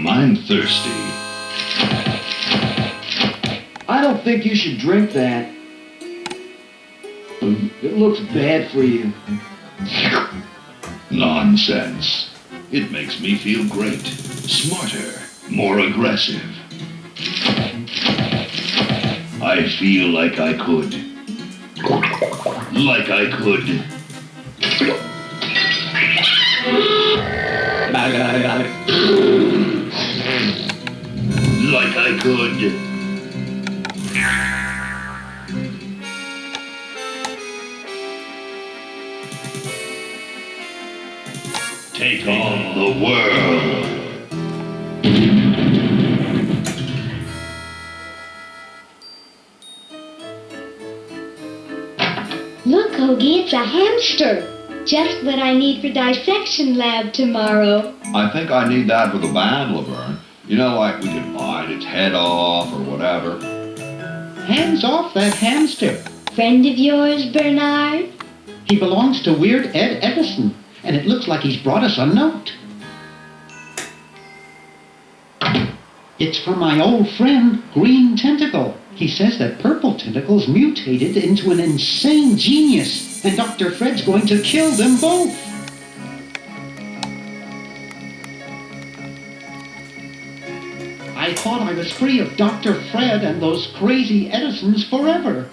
I'm thirsty. I don't think you should drink that. It looks bad for you. Nonsense. It makes me feel great. Smarter. More aggressive. I feel like I could. Like I could. Like I could. Take on the world. Look, Hoagie, it's a hamster. Just what I need for dissection lab tomorrow. I think I need that for the band, Laverne. You know, like we could bite its head off or whatever. Hands off that hamster. Friend of yours, Bernard? He belongs to Weird Ed Edison, and it looks like he's brought us a note. It's from my old friend, Green Tentacle. He says that Purple Tentacle's mutated into an insane genius, and Dr. Fred's going to kill them both. I thought I was free of Dr. Fred and those crazy Edisons forever.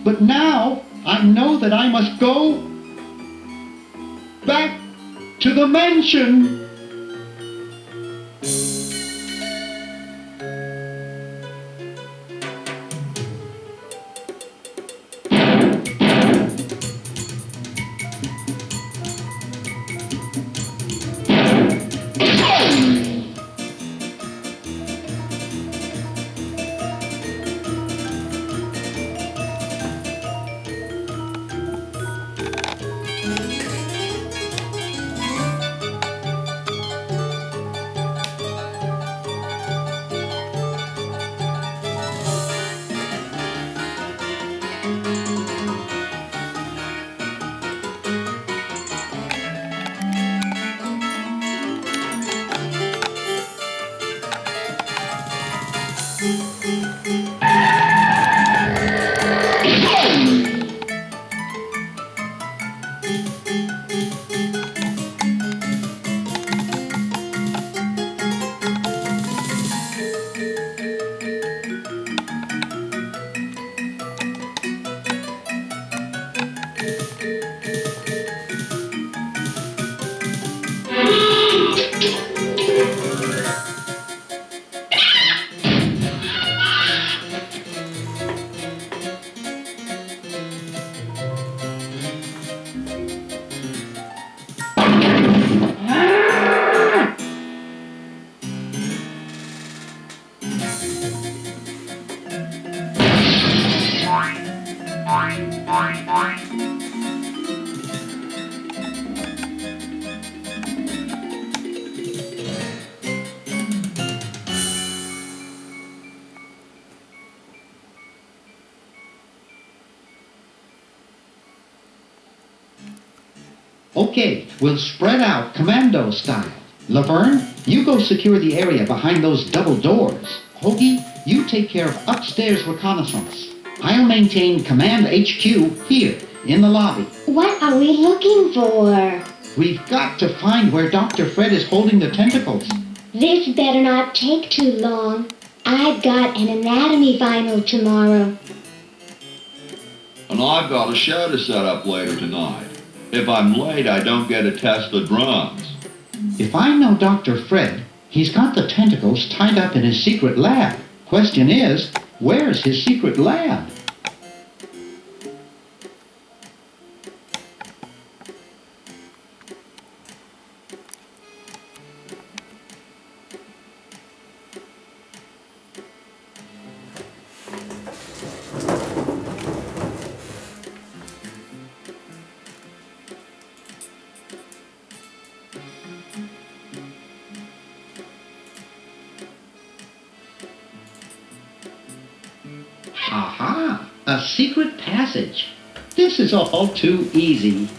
But now I know that I must go back to the mansion. Okay, we'll spread out commando style. Laverne, you go secure the area behind those double doors. Hoagie, you take care of upstairs reconnaissance. I'll maintain Command HQ here, in the lobby. What are we looking for? We've got to find where Dr. Fred is holding the tentacles. This better not take too long. I've got an anatomy final tomorrow. And I've got a show to set up later tonight. If I'm late, I don't get to test the drums. If I know Dr. Fred, he's got the tentacles tied up in his secret lab. Question is, where's his secret lab? Aha! A secret passage. This is all too easy.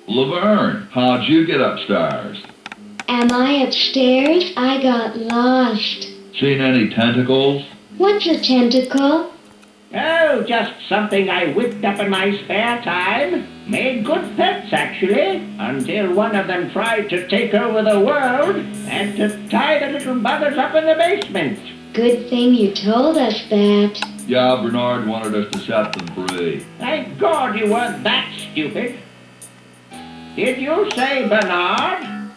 Laverne, how'd you get upstairs? Am I upstairs? I got lost. Seen any tentacles? What's a tentacle? Oh, just something I whipped up in my spare time. Made good pets, actually, until one of them tried to take over the world and to tie the little buggers up in the basement. Good thing you told us that. Yeah, Bernard wanted us to set them free. Thank God you weren't that stupid. Did you say Bernard?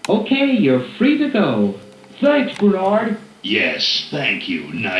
Okay, you're free to go. Thanks, Bernard. Yes, thank you. Nice.